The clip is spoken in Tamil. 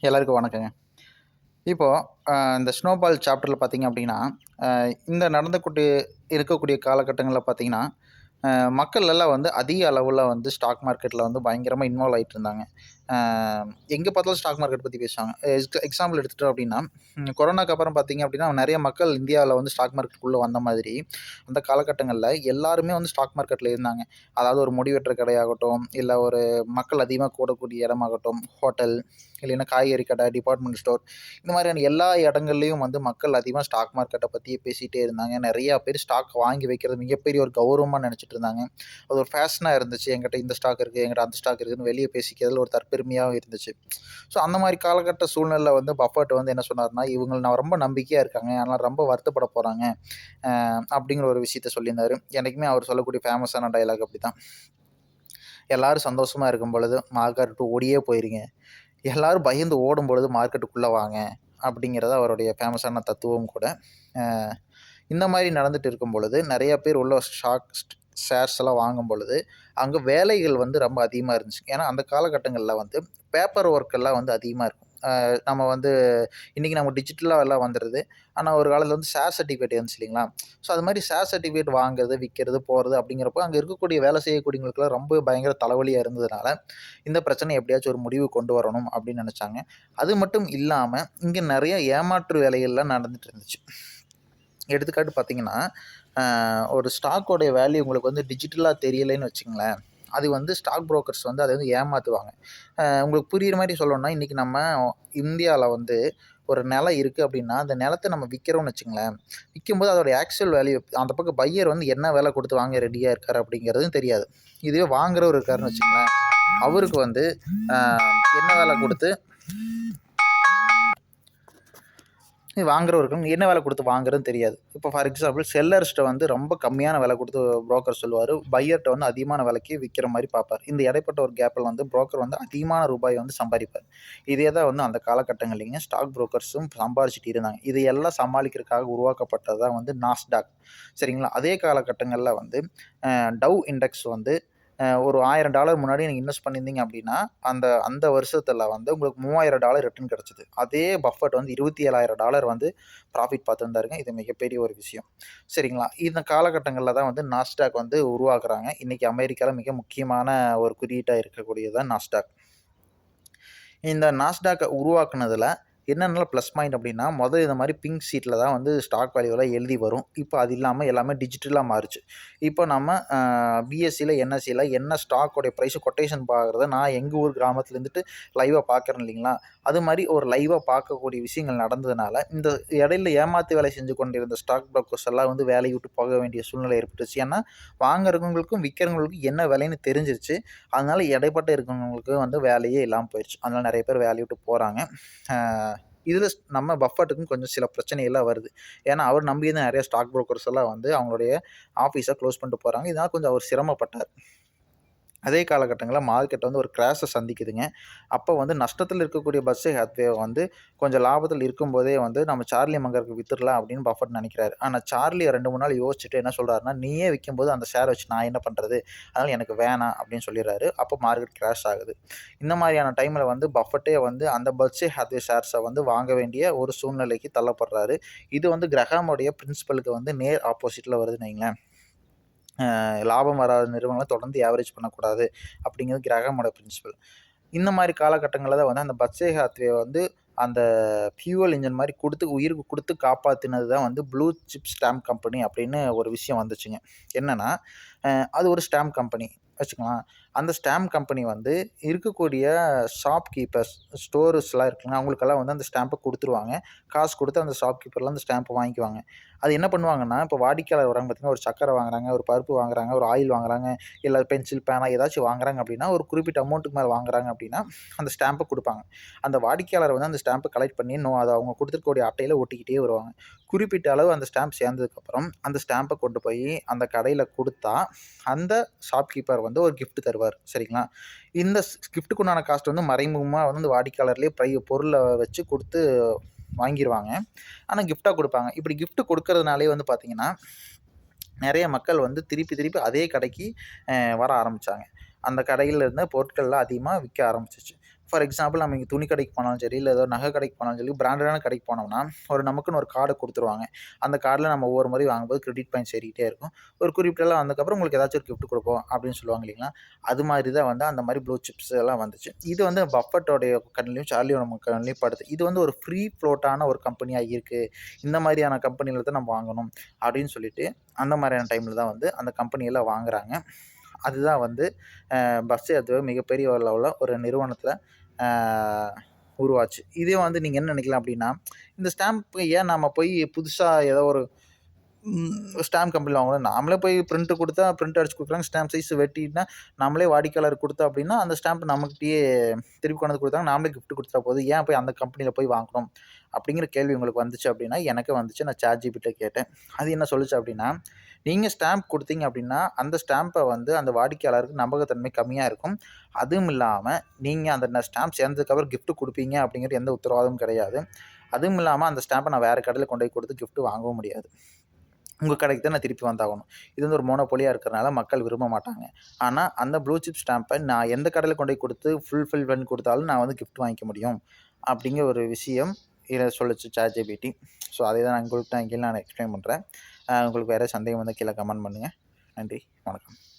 எல்லாருக்கும் வணக்கங்க. இப்போ இந்த ஸ்னோபால் சாப்டர்ல பார்த்தீங்க அப்டின்னா, அ இந்த இருக்கக்கூடிய காலகட்டங்கள்ல பார்த்தீங்கன்னா, அ மக்கள் எல்லாம் வந்து அதிக அளவுல வந்து ஸ்டாக் மார்க்கெட்ல வந்து பயங்கரமா இன்வால்வ் ஆயிட்டு இருந்தாங்க. அ எங்க பார்த்தாலும் ஸ்டாக் மார்க்கெட் பத்தி பேசுவாங்க. எக்ஸாம்பிள் எடுத்துட்டோம் அப்டின்னா, கொரோனாக்கு அப்புறம் பார்த்தீங்க அப்டின்னா, நெறைய மக்கள் இந்தியாவுல வந்து ஸ்டாக் மார்க்கெட்டுக்குள்ள வந்த மாதிரி, அந்த காலகட்டங்கள்ல எல்லாருமே வந்து ஸ்டாக் மார்க்கெட்ல இருந்தாங்க. அதாவது ஒரு முடி வெட்டுற கடையாகட்டும், இல்ல ஒரு மக்கள் அதிகமா கூடக்கூடிய இடமாகட்டும், ஹோட்டல் இல்லைன்னா காய்கறி கடை, டிபார்ட்மெண்ட் ஸ்டோர் இந்த மாதிரியான எல்லா இடங்கள்லயும் வந்து மக்கள் அதிகமா ஸ்டாக் மார்க்கெட்ட பத்தியே பேசிட்டே இருந்தாங்க. நெறையா பேர் ஸ்டாக் வாங்கி வைக்கிறது மிகப்பெரிய ஒரு கௌரவமா நெனச்சுட்டு இருந்தாங்க. அது ஒரு ஃபேஷனா இருந்துச்சு. என்கிட்ட இந்த ஸ்டாக் இருக்கு, என்கிட்ட அந்த ஸ்டாக் இருக்குன்னு வெளிய பேசிக்கிறதுல ஒரு தற்பெருமையாவும் இருந்துச்சு. ஸோ அந்த மாரி காலகட்ட சூழ்நிலையில வந்து பஃபட் வந்து என்ன சொன்னாருன்னா, இவங்கள நான் ரொம்ப நம்பிக்கையா இருக்காங்க. ஆனா ரொம்ப வருத்தப்பட போறாங்க. அப்படிங்கிற ஒரு விஷயத்த சொல்லியிருந்தாரு. என்னைக்குமே அவர் சொல்லக்கூடிய ஃபேமஸான டயலாக் அப்படிதான். எல்லாரும் சந்தோஷமா இருக்கும் பொழுது மார்க்கெட் விட்டு ஓடியே போயிருங்க. எல்லாரும் பயந்து ஓடும்பொழுது மார்க்கெட்டுக்குள்ள வாங்க. அப்படிங்கிறது அவருடைய ஃபேமஸான தத்துவம் கூட. அ இந்த மாரி நடந்துட்டு இருக்கும் பொழுது, நெறைய பேர் உள்ள ஷேர்ஸ் எல்லாம் வாங்கும் பொழுது, அங்க வேலைகள் வந்து ரொம்ப அதிகமா இருந்துச்சு. ஏன்னா, அந்த காலகட்டங்கள்ல வந்து பேப்பர் ஒர்க் எல்லாம் வந்து அதிகமா இருக்கும். நம்ம வந்து இன்னைக்கு நம்ம டிஜிட்டலா எல்லாம் வந்துருது. ஆனா, ஒரு காலத்துல வந்து ஷேர் சர்டிஃபிகேட் இருந்துச்சு இல்லைங்களா? ஸோ, அது மாரி ஷேர் சர்டிஃபிகேட் வாங்குறது, விக்கிறது, போறது அப்படிங்கிறப்போ, அங்க இருக்கக்கூடிய வேலை செய்யக்கூடியவங்களுக்கெல்லாம் ரொம்ப பயங்கர தலைவலியா இருந்ததுனால, இந்த பிரச்சனைய எப்படியாச்சும் ஒரு முடிவு கொண்டு வரணும் அப்படின்னு நெனச்சாங்க. அது மட்டும் இல்லாம, இங்க நெறைய ஏமாற்று வேலைகள்லாம் நடந்துட்டு இருந்துச்சு. எடுத்துக்காட்டு பார்த்தீங்கன்னா, ஒரு ஸ்டாக்கோடைய வேல்யூ உங்களுக்கு வந்து டிஜிட்டலா தெரியலைன்னு வச்சுக்கங்களேன், அது வந்து ஸ்டாக் புரோக்கர்ஸ் வந்து அத வந்து ஏமாத்துவாங்க. உங்களுக்கு புரியிற மாரி சொல்லணும்னா, இன்னைக்கு நம்ம இந்தியால வந்து ஒரு நிலம் இருக்கு அப்டின்னா, அந்த நிலத்த நம்ம விக்கிறோம்னு வச்சுக்கங்களேன், விக்கும்போது அதோட ஆக்சுவல் வேல்யூ அந்த பக்கம் பையர் வந்து என்ன விலை குடுத்து வாங்க ரெடியா இருக்காரு அப்டிங்கிறதும் தெரியாது. இதுவே வாங்குறவரு இருக்காருன்னு வச்சுக்கங்களேன், அவருக்கு வந்து அ என்ன விலை குடுத்து வாங்குறவருக்கும் என்ன விலை குடுத்து வாங்குறதுன்னு தெரியாது. இப்போ ஃபார் எக்ஸாம்பிள் செல்லர்ஸ்ட்ட வந்து ரொம்ப கம்மியான விலை குடுத்து புரோக்கர் சொல்லுவாரு. பையர்ட்ட வந்து அதிகமான விலைக்கு விக்கிற மாரி பார்ப்பார். இந்த இடைப்பட்ட ஒரு கேப்ல வந்து புரோக்கர் வந்து அதிகமான ரூபாய் வந்து சம்பாரிப்பார். இதே தான் வந்து அந்த காலகட்டங்கள்லங்க ஸ்டாக் புரோக்கர்ஸும் சம்பாரிச்சுட்டு இருந்தாங்க. இதையெல்லாம் சமாளிக்கிறதுக்காக உருவாக்கப்பட்டது தான் வந்து நாஸ்டாக். சரிங்களா? அதே காலகட்டங்கள்ல வந்து டவ் இண்டெக்ஸ் வந்து ஒரு $1000 முன்னாடி நீங்க இன்வெஸ்ட் பண்ணியிருந்தீங்க அப்டின்னா, அந்த அந்த வருஷத்துல வந்து உங்களுக்கு $3000 ரிட்டர்ன் கிடைச்சது. அதே பஃபட் வந்து $27,000 வந்து ப்ராஃபிட் பார்த்திருந்தாருங்க. இது மிகப்பெரிய ஒரு விஷயம். சரிங்களா? இந்த காலகட்டங்கள்ல தான் வந்து நாஸ்டாக் வந்து உருவாக்குறாங்க. இன்னைக்கு அமெரிக்கால மிக முக்கியமான ஒரு குறியீட்டா இருக்கக்கூடியது தான் நாஸ்டாக். இந்த நாஸ்டாக்க உருவாக்குனதுல என்னென்னலாம் ப்ளஸ் பாயிண்ட் அப்டின்னா, இந்த மாரி பிங்க் ஷீட்ல தான் வந்து ஸ்டாக் வேல்யூலாம் எழுதி வரும். இப்ப அது இல்லாம எல்லாமே டிஜிட்டலா மாறுச்சு. இப்போ நம்ம பிஎஸ்சில, என்எஸ்சில என்ன ஸ்டாக்கோடைய பிரைஸ் கொட்டேஷன் பார்க்குறத நான் எங்க ஊர் கிராமத்துல இருந்துட்டு லைவா பார்க்குறேன் இல்லைங்களா? அது மாரி ஒரு லைவா பார்க்கக்கூடிய விஷயங்கள் நடந்ததுனால, இந்த இடையில ஏமாத்து வேலை செஞ்சு கொண்டிருந்த ஸ்டாக் புரோக்கர்ஸ் எல்லாம் வந்து வேலைய விட்டு போக வேண்டிய சூழ்நிலை ஏற்பட்டுச்சு. ஏன்னா, வாங்குறவங்களுக்கும், விக்கிறவங்களுக்கும் என்ன விலைன்னு தெரிஞ்சிருச்சு. அதனால இடைப்பட்ட இருக்கிறவங்களுக்கு வந்து வேலையே இல்லாம போயிருச்சு. அதனால நெறைய பேர் வேலைய விட்டு போறாங்க. அ இதுல நம்ம பஃபட்டுக்கும் கொஞ்சம் சில பிரச்சனைகள்லாம் வருது. ஏன்னா, அவர் நம்பி இருந்த நெறைய ஸ்டாக் புரோக்கர்ஸ் எல்லாம் வந்து அவங்களுடைய ஆஃபீஸ குளோஸ் பண்ணிட்டு போறாங்க. இதனால கொஞ்சம் அவர் சிரமப்பட்டார். அதே காலகட்டங்கள்ல மார்க்கெட் வந்து ஒரு கிராஷ சந்திக்குதுங்க. அப்போ வந்து நஷ்டத்தில இருக்கக்கூடிய பர்க்ஷைர் ஹேத்வே வந்து கொஞ்சம் லாபத்தில இருக்கும்போதே வந்து நம்ம சார்லி மங்கருக்கு வித்துடலாம் அப்படின்னு பஃபட் நெனைக்கிறாரு. ஆனா சார்லி 2, 3 நாள் யோசிச்சுட்டு என்ன சொல்றாருன்னா, "நீயே விக்கும்போது அந்த ஷேர வச்சு நான் என்ன பண்றது? அதனால எனக்கு வேணாம்" அப்படின்னு சொல்லிறாரு. அப்போ மார்க்கெட் கிராஷ் ஆகுது. இந்த மாரியான டைம்ல வந்து பஃபட்டே வந்து அந்த பர்க்ஷைர் ஹேத்வே ஷேர்ஸ வந்து வாங்க வேண்டிய ஒரு சூழ்நிலைக்கு தள்ளப்படுறாரு. இது வந்து கிரஹாமுடைய பிரின்சிபலுக்கு வந்து நேர் ஆப்போசிட்ல வருதுன்னு வைங்களேன். லாபம் வராத நிறுவனங்கள தொடர்ந்து ஆவரேஜ் பண்ணக்கூடாது அப்படிங்கிறது கிரஹாமோட பிரின்சிபல். இந்த மாரி காலகட்டங்கள்ல தான் வந்து அந்த பர்க்ஷைர் ஹேத்வே வந்து அந்த ஃபியூவல் என்ஜின் மாரி குடுத்து உயிருக்கு குடுத்து காப்பாத்தினது தான் வந்து ப்ளூ சிப் ஸ்டாம்ப் கம்பெனி அப்படின்னு ஒரு விஷயம் வந்துச்சுங்க. என்னன்னா, அ அது ஒரு ஸ்டாம்ப் கம்பெனி வச்சுக்கலாம். அந்த ஸ்டாம்ப் கம்பெனி வந்து இருக்கக்கூடிய ஷாப் கீப்பர்ஸ், ஸ்டோர்ஸ்லாம் இருக்குங்க. அவங்களுக்கெல்லாம் வந்து அந்த ஸ்டாம்ப குடுத்துருவாங்க. காசு குடுத்து அந்த ஷாப் கீப்பர்லாம் அந்த ஸ்டாம்ப வாங்கிக்குவாங்க. அது என்ன பண்ணுவாங்கன்னா, இப்போ வாடிக்கையாளர் வராங்க பார்த்தீங்கன்னா, ஒரு சர்க்கரை வாங்குறாங்க, ஒரு பருப்பு வாங்குறாங்க, ஒரு ஆயில் வாங்குறாங்க, இல்ல பென்சில், பேனா ஏதாச்சும் வாங்குறாங்க அப்படின்னா, ஒரு குறிப்பிட்ட அமௌண்ட்டுக்கு மேல வாங்குறாங்க அப்படின்னா, அந்த ஸ்டாம்ப குடுப்பாங்க. அந்த வாடிக்கையாளர் வந்து அந்த ஸ்டாம்ப கலெக்ட் பண்ணி அத அவங்க குடுத்துருக்கக்கூடிய அட்டையில ஒட்டிக்கிட்டே வருவாங்க. குறிப்பிட்ட அளவு அந்த ஸ்டாம்ப் சேர்ந்ததுக்கப்புறம், அந்த ஸ்டாம்ப கொண்டு போய் அந்த கடையில குடுத்தா, அந்த ஷாப்கீப்பர் வந்து ஒரு கிஃப்ட் தருவார். சரிங்களா? இந்த கிஃப்ட்டுக்கு உண்டான காஸ்ட் வந்து மறைமுகமா வந்து வாடிக்கையாளர்களே பொருள வச்சு குடுத்து வாங்கிருவாங்க. ஆனா கிஃப்ட்டா குடுப்பாங்க. இப்படி கிஃப்ட் குடுக்கறதுனாலயே வந்து பார்த்தீங்கன்னா, நெறைய மக்கள் வந்து திருப்பி திருப்பி அதே கடைக்கு வர ஆரம்பிச்சாங்க. அந்த கடையில இருந்த பொருட்கள்லாம் அதிகமா விக்க ஆரம்பிச்சுச்சு. ஃபார் எக்ஸாம்பிள் நம்ம இங்க துணி கடைக்கு போனாலும் சரி, இல்ல ஏதோ நகை கடைக்கு போனாலும் சரி, பிராண்டடான கடைக்கு போனோம்னா, நமக்குன்னு ஒரு கார்ட குடுத்துருவாங்க. அந்த கார்ட்ல நம்ம ஒவ்வொரு முறை வாங்கும்போது கிரெடிட் பாயிண்ட்ஸ் ஏறிக்கிட்டே இருக்கும். ஒரு குறிப்பிட்ட எல்லாம் வந்ததுக்கப்புறம் உங்களுக்கு ஏதாச்சும் ஒரு கிஃப்ட் குடுப்போம் அப்படின்னு சொல்லுவாங்க இல்லைங்களா? அது மாரி தான் வந்து அந்த மாரி ப்ளூ சிப்ஸ் எல்லாம் வந்துச்சு. இது வந்து பஃபட்டோடைய கண்லயும், சார்லியோட கண்லயும் படுது. இது வந்து ஒரு ஃப்ரீ ஃப்ளோட்டான ஒரு கம்பெனியா இருக்கு. இந்த மாரியான கம்பெனில தான் நம்ம வாங்கணும் அப்படின்னு சொல்லிட்டு, அந்த மாரியான டைம்ல தான் வந்து அந்த கம்பெனியெல்லாம் வாங்குறாங்க. அதுதான் வந்து பஸ் ஏர்டெல் மிகப்பெரிய லெவல்ல ஒரு நிறுவனத்தில அ உருவாச்சு. இதே வந்து நீங்க என்ன நினைக்கலாம் அப்டின்னா, இந்த ஸ்டாம்ப் ஏன் நாம போய் புதுசா ஏதோ ஒரு ஸ்டாம்ப் கம்பெனில வாங்கணும். நாமளே போய் பிரிண்ட் குடுத்தா பிரிண்ட் அடிச்சு குடுக்குறாங்க. ஸ்டாம்ப் சைஸ் வெட்டினா நம்மளே வாடிக்கையாளருக்கு குடுத்தோம் அப்டின்னா, அந்த ஸ்டாம்ப் நம்மகிட்டயே திருப்பி கொண்டு வந்து குடுத்தாங்க. நாமளே கிஃப்ட் குடுத்துட்டா போதும். ஏன் போய் அந்த கம்பெனில போய் வாங்கணும்? அப்டிங்கிற கேள்வி உங்களுக்கு வந்துச்சு அப்டின்னா, எனக்கு வந்துச்சு. நான் ChatGPT கேட்டேன். அது என்ன சொல்லுச்சு அப்டின்னா, நீங்க ஸ்டாம்ப் குடுத்தீங்க அப்டின்னா, அந்த ஸ்டாம்ப வந்து அந்த வாடிக்கையாளருக்கு நம்பகத்தன்மை கம்மியா இருக்கும். அதுவும் இல்லாம, நீங்க அந்த ஸ்டாம்ப் சேர்ந்ததுக்கப்புறம் கிஃப்ட் குடுப்பீங்க அப்டிங்கிற எந்த உத்தரவாதமும் கிடையாது. அதுவும் இல்லாம அந்த ஸ்டாம்ப நான் வேற கடையில கொண்டு போய் குடுத்து கிஃப்ட் வாங்கவும் முடியாது. உங்க கடைக்கு தான் நான் திருப்பி வந்தாகணும். இது வந்து ஒரு மோனோபோலியா இருக்கிறனால மக்கள் விரும்ப மாட்டாங்க. ஆனா, அந்த ப்ளூ சிப் ஸ்டாம்ப நான் எந்த கடையில கொண்டு போய் குடுத்து ஃபுல்ஃபில் பண்ணி குடுத்தாலும் நான் வந்து கிஃப்ட் வாங்கிக்க முடியும். அப்படிங்கிற ஒரு விஷயம் இத சொல்லுச்சு ChatGPT. ஸோ, அதை தான் நான் உங்கள்ட்ட கீழ நான் எக்ஸ்பிளைன் பண்றேன். உங்களுக்கு வேற சந்தேகம் வந்தா கீழ கமெண்ட் பண்ணுங்க. நன்றி, வணக்கம்.